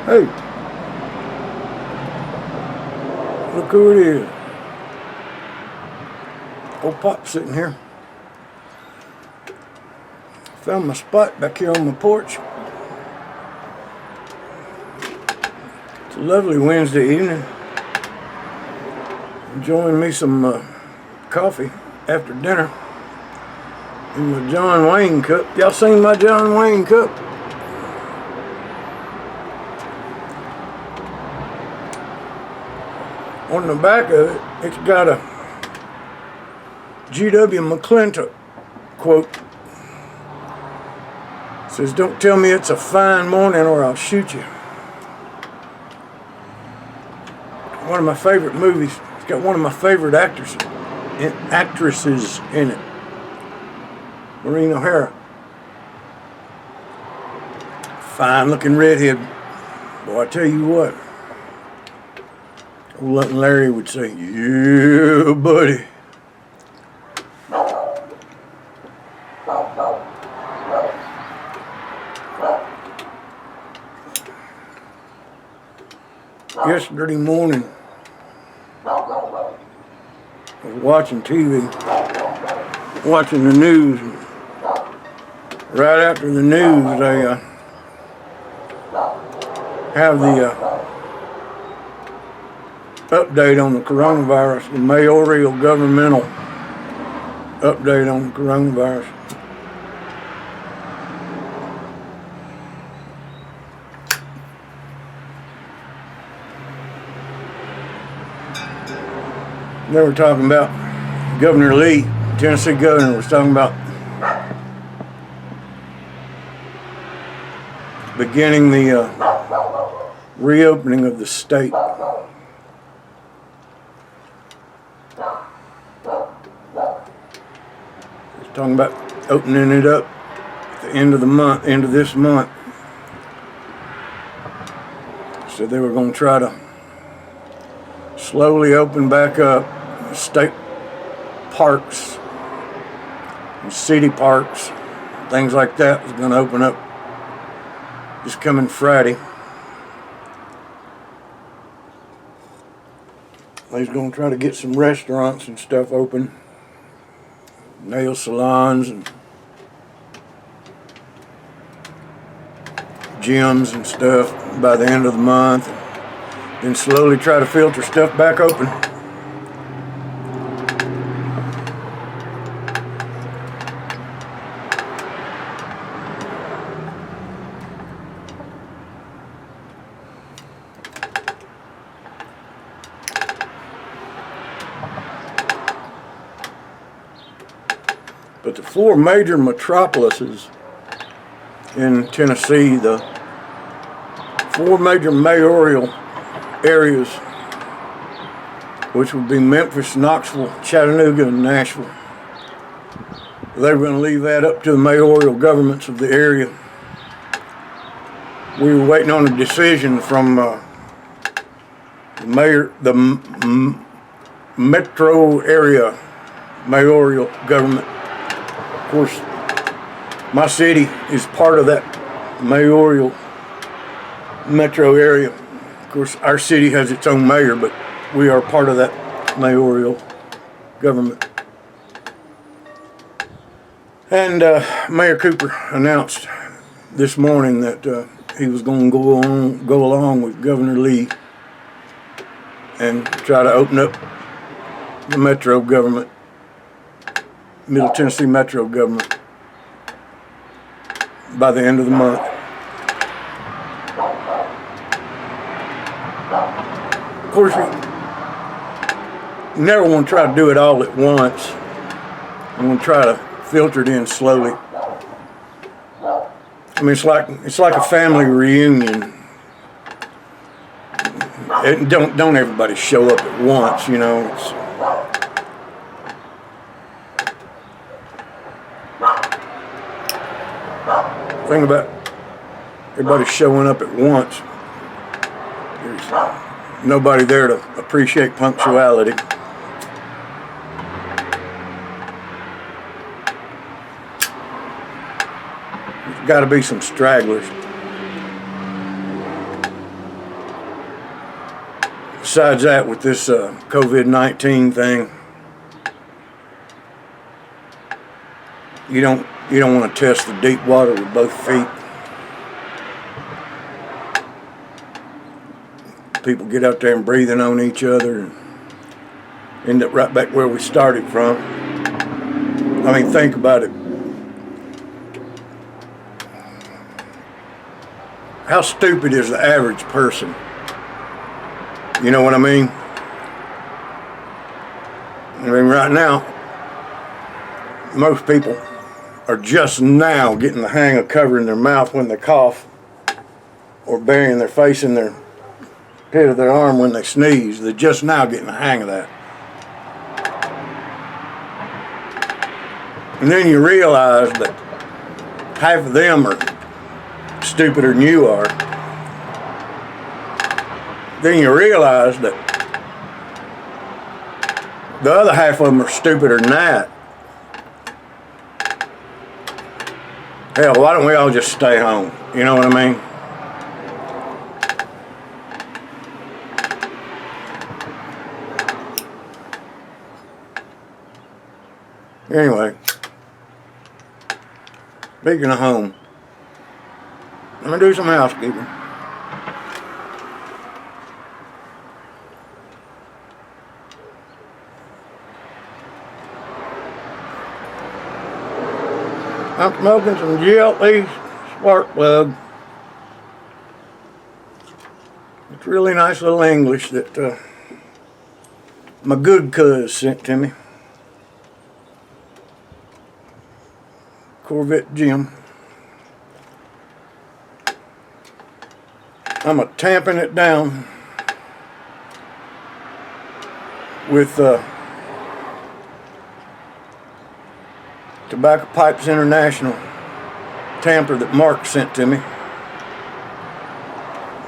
Hey, look who it is. Old Pop sitting here. Found my spot back here on my porch. It's a lovely Wednesday evening. Enjoying me some coffee after dinner in my John Wayne cup. Y'all seen my John Wayne cup? On the back of it, it's got a G.W. McClintock quote. It says, "Don't tell me it's a fine morning or I'll shoot you." One of my favorite movies. It's got one of my favorite actresses in it. Maureen O'Hara. Fine looking redhead. Boy, I tell you what. Old Larry would say, "Yeah, buddy." Yesterday morning, I was watching TV, watching the news. Right after the news, they have the update on the coronavirus, the mayoral governmental update on the coronavirus. They were talking about Governor Lee, Tennessee governor, was talking about beginning the reopening of the state. He's talking about opening it up at the end of the month, end of this month. So they were going to try to slowly open back up state parks and city parks, things like that was going to open up this coming Friday. They's going to try to get some restaurants and stuff open, nail salons and gyms and stuff by the end of the month, and then slowly try to filter stuff back open. But the four major metropolises in Tennessee, the four major mayoral areas, which would be Memphis, Knoxville, Chattanooga, and Nashville, they were going to leave that up to the mayoral governments of the area. We were waiting on a decision from the metro area mayoral government. Of course, my city is part of that mayoral metro area. Of course, our city has its own mayor, but we are part of that mayoral government. And Mayor Cooper announced this morning that he was going to go along with Governor Lee and try to open up the metro government, Middle Tennessee metro government, by the end of the month. Of course, you never want to try to do it all at once. You want to try to filter it in slowly. I mean, it's like a family reunion. Don't everybody show up at once, you know. The thing about everybody showing up at once, there's nobody there to appreciate punctuality. There's got to be some stragglers. Besides that, with this COVID-19 thing, you don't want to test the deep water with both feet. People get out there and breathing on each other and end up right back where we started from. I mean, think about it. How stupid is the average person? You know what I mean? I mean, right now, most people are just now getting the hang of covering their mouth when they cough, or burying their face in their pit of their arm when they sneeze. They're just now getting the hang of that. And then you realize that half of them are stupider than you are. Then you realize that the other half of them are stupider than that. Hell, why don't we all just stay home? You know what I mean? Anyway, speaking of home, I'm gonna do some housekeeping. I'm smoking some GLE Sparkplug. It's really nice little English that my good cuz sent to me. Corvette Jim. I'm tamping it down with Tobacco Pipes International tamper that Mark sent to me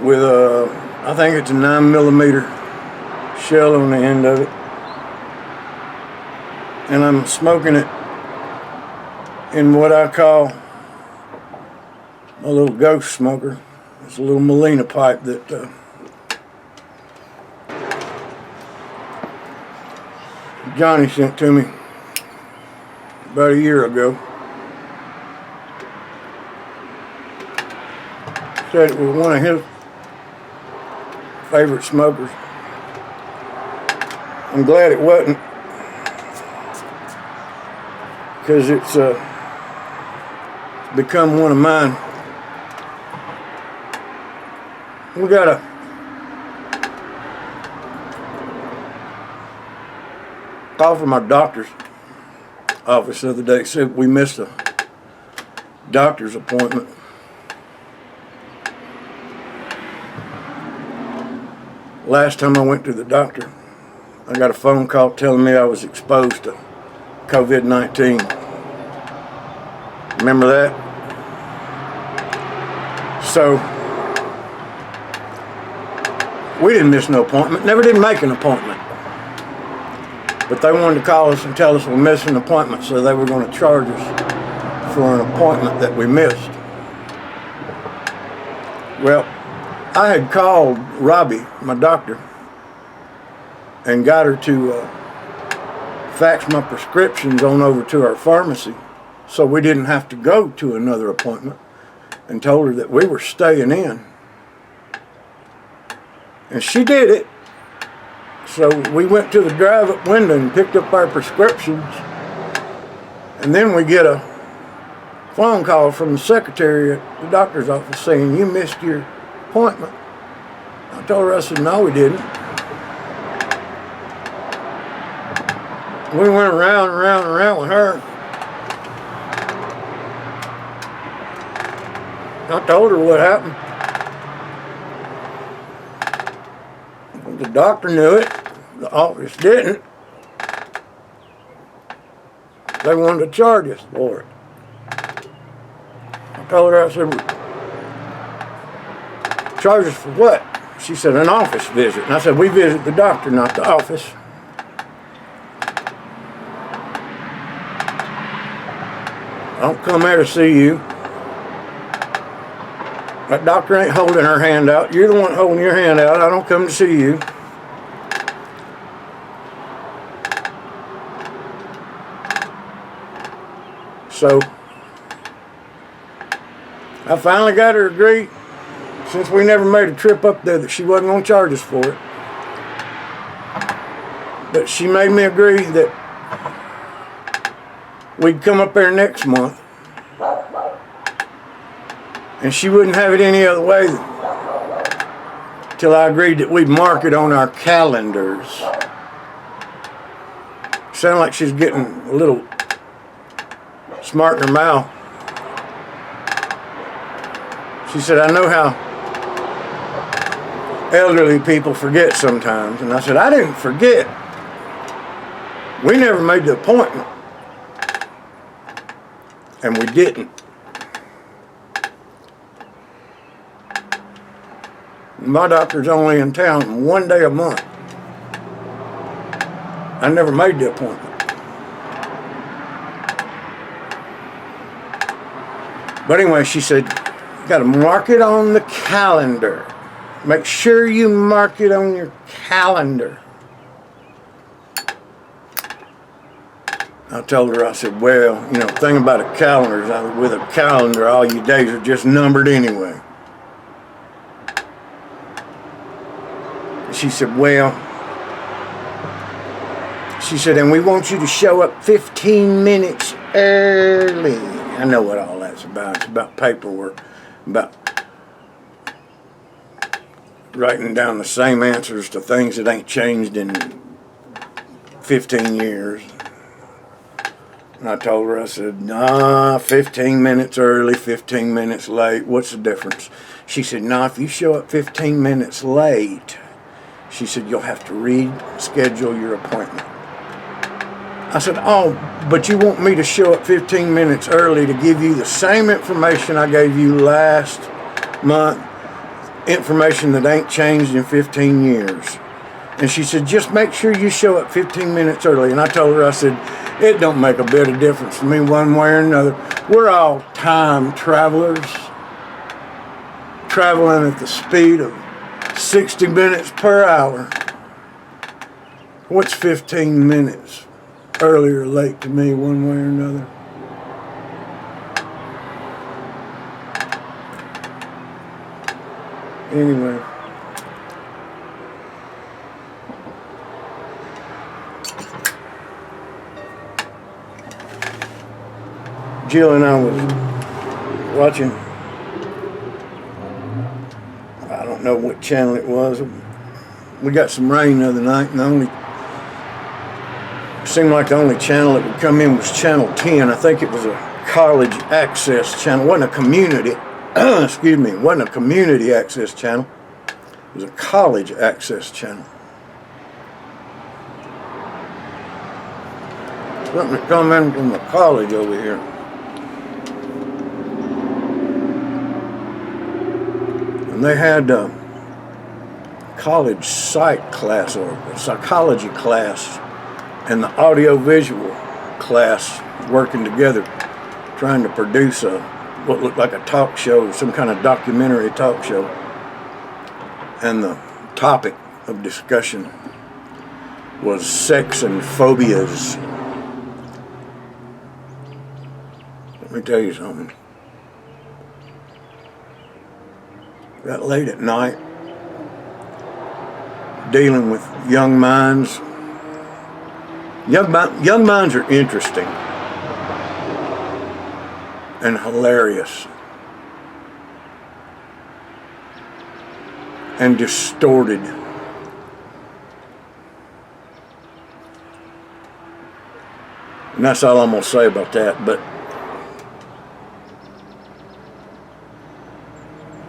with I think it's a 9mm shell on the end of it, and I'm smoking it in what I call a little ghost smoker. It's a little Molina pipe that Johnny sent to me about a year ago. Said it was one of his favorite smokers. I'm glad it wasn't, because it's become one of mine. We got a call from our doctor's office the other day. It said we missed a doctor's appointment. Last time I went to the doctor, I got a phone call telling me I was exposed to COVID-19. Remember that? So we didn't miss no appointment, never did make an appointment. But they wanted to call us and tell us we're missing an appointment, so they were going to charge us for an appointment that we missed. Well, I had called Robbie, my doctor, and got her to fax my prescriptions on over to our pharmacy so we didn't have to go to another appointment, and told her that we were staying in. And she did it. So we went to the drive-up window and picked up our prescriptions, and then we get a phone call from the secretary at the doctor's office saying, "You missed your appointment." I told her, I said, "No, we didn't." We went around and around and around with her. I told her what happened. The doctor knew it. The office didn't. They wanted to charge us for it. I told her, I said, "Charge us for what?" She said, "An office visit." And I said, "We visit the doctor, not the office." "I don't come there to see you. That doctor ain't holding her hand out. You're the one holding your hand out. I don't come to see you." So I finally got her to agree, since we never made a trip up there, that she wasn't going to charge us for it. But she made me agree that we'd come up there next month, and she wouldn't have it any other way till I agreed that we'd mark it on our calendars. Sounded like she's getting a little smart in her mouth. She said, I know how elderly people forget sometimes. And I said, I didn't forget. We never made the appointment. And we didn't. My doctor's only in town one day a month. I never made the appointment. But anyway, she said, you got to mark it on the calendar. Make sure you mark it on your calendar. I told her, I said, well, you know, the thing about a calendar is with a calendar, all your days are just numbered anyway. She said, well, she said, and we want you to show up 15 minutes early. I know what all that's about. It's about paperwork, about writing down the same answers to things that ain't changed in 15 years. And I told her, I said, nah, 15 minutes early, 15 minutes late, what's the difference? She said, nah, if you show up 15 minutes late, she said, you'll have to reschedule your appointment. I said, oh, but you want me to show up 15 minutes early to give you the same information I gave you last month, information that ain't changed in 15 years. And she said, just make sure you show up 15 minutes early. And I told her, I said, it don't make a bit of difference to me one way or another. We're all time travelers, traveling at the speed of 60 minutes per hour. What's 15 minutes early or late to me one way or another? Anyway. Jill and I was watching, I don't know what channel it was. We got some rain the other night, and seemed like the only channel that would come in was channel 10. I think it was a college access channel. It wasn't a community, excuse me, it wasn't a community access channel. It was a college access channel. Something coming from the college over here. And they had a college psych class or a psychology class and the audio-visual class working together, trying to produce what looked like a talk show, some kind of documentary talk show. And the topic of discussion was sex and phobias. Let me tell you something. That late at night, dealing with young minds. Young minds are interesting and hilarious and distorted. And that's all I'm going to say about that. But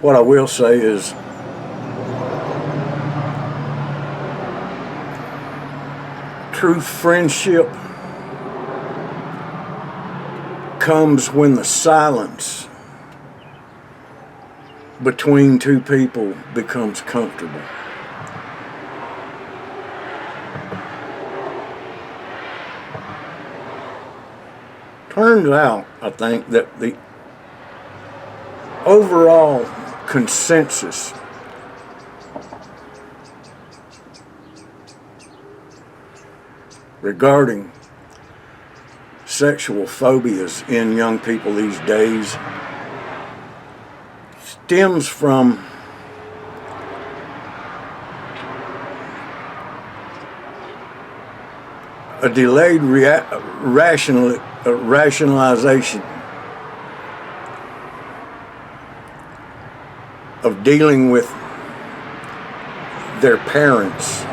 what I will say is true friendship comes when the silence between two people becomes comfortable. Turns out, I think, that the overall consensus regarding sexual phobias in young people these days stems from a delayed rationalization of dealing with their parents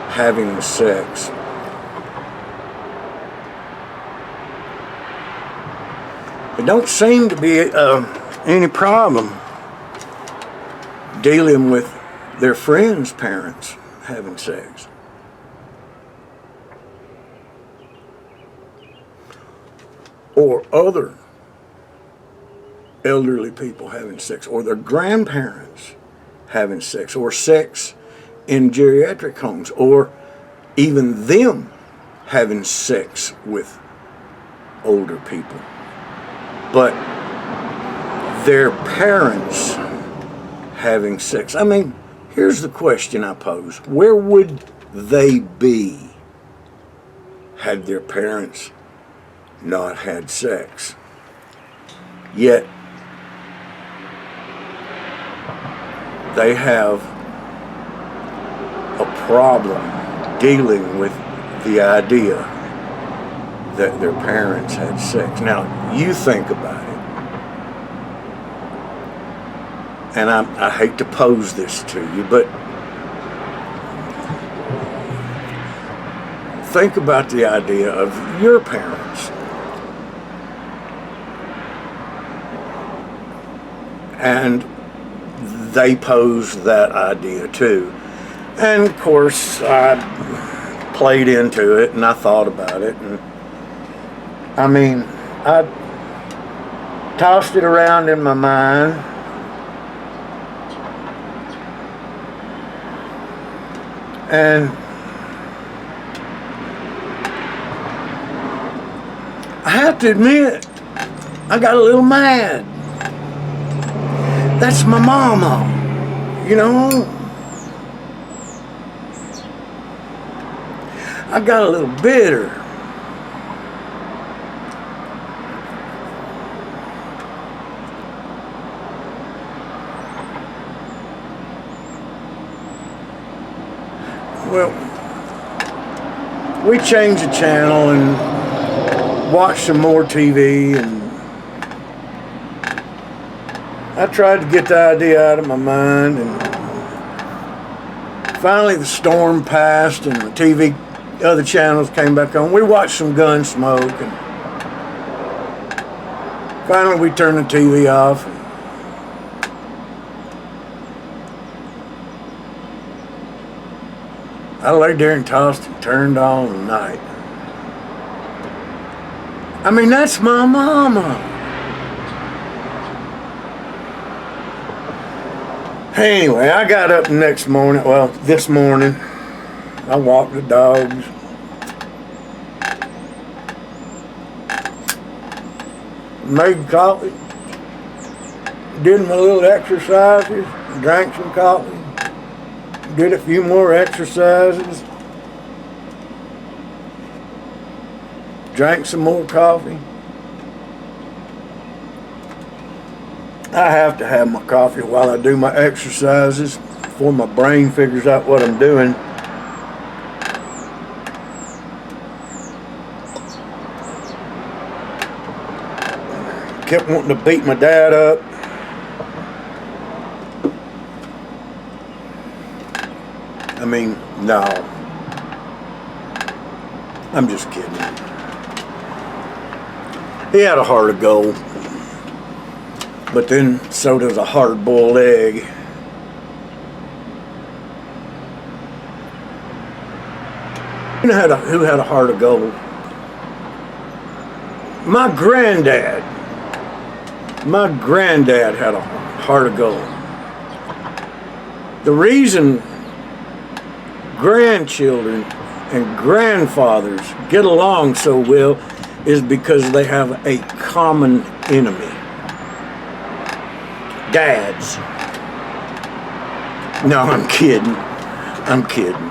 having sex. It don't seem to be any problem dealing with their friends' parents having sex. Or other elderly people having sex, or their grandparents having sex, or sex in geriatric homes, or even them having sex with older people. But their parents having sex. I mean, here's the question I pose. Where would they be had their parents not had sex? Yet they have a problem dealing with the idea that their parents had sex. Now, you think about it, and I hate to pose this to you, but think about the idea of your parents. And they posed that idea too. And of course, I played into it and I thought about it. And I mean, I tossed it around in my mind. And I have to admit, I got a little mad. That's my mama, you know. I got a little bitter. Well, we changed the channel and watched some more TV, and I tried to get the idea out of my mind, and finally the storm passed and the TV, other channels came back on. We watched some Gunsmoke, and finally we turned the TV off. I lay there and tossed and turned all night. I mean, that's my mama. Anyway, I got up the next morning, well, this morning. I walked the dogs. Made coffee. Did my little exercises. Drank some coffee. Did a few more exercises. Drank some more coffee. I have to have my coffee while I do my exercises before my brain figures out what I'm doing. Kept wanting to beat my dad up. I mean, no. I'm just kidding. He had a heart of gold. But then so does a hard-boiled egg. You know who had a heart of gold? My granddad. My granddad had a heart of gold. The reason grandchildren and grandfathers get along so well is because they have a common enemy. Dads. No, I'm kidding. I'm kidding.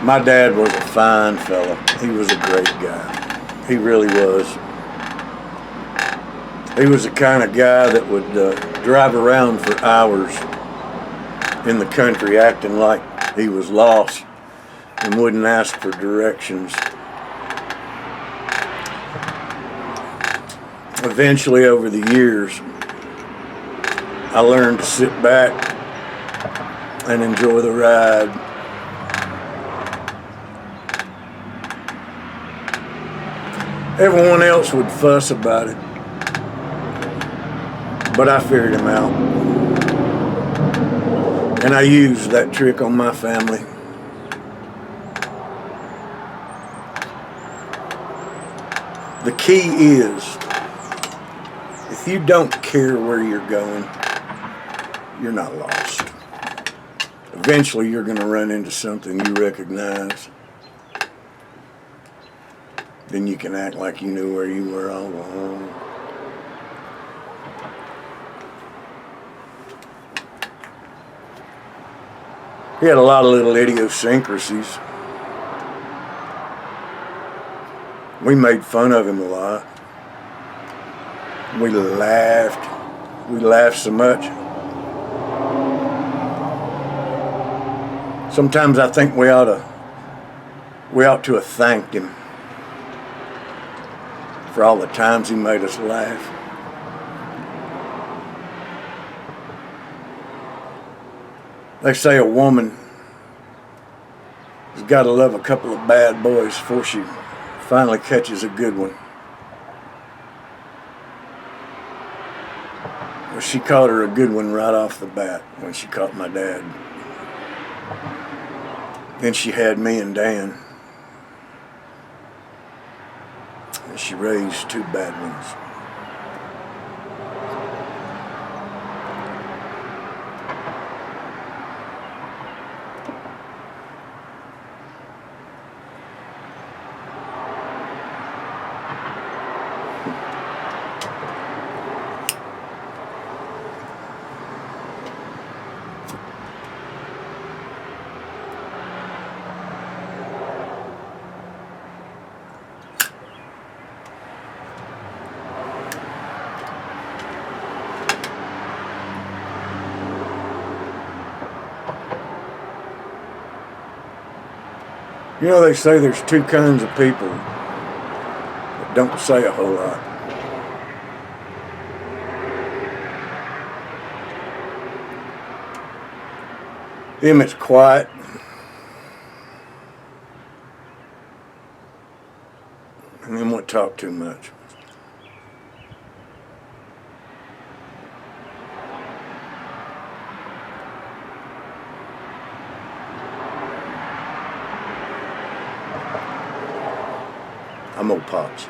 My dad was a fine fella. He was a great guy. He really was. He was the kind of guy that would drive around for hours in the country acting like he was lost and wouldn't ask for directions. Eventually, over the years, I learned to sit back and enjoy the ride. Everyone else would fuss about it, but I figured him out. And I used that trick on my family. The key is, if you don't care where you're going, you're not lost. Eventually you're going to run into something you recognize. Then you can act like you knew where you were all along. He had a lot of little idiosyncrasies. We made fun of him a lot. We laughed. We laughed so much. Sometimes I think we ought to have thanked him for all the times he made us laugh. They say a woman has got to love a couple of bad boys before she finally catches a good one. Well, she caught her a good one right off the bat when she caught my dad. Then she had me and Dan. And she raised two bad ones. You know, they say there's two kinds of people that don't say a whole lot. Them that's quiet, and them won't talk too much. I'm Ole'Pops.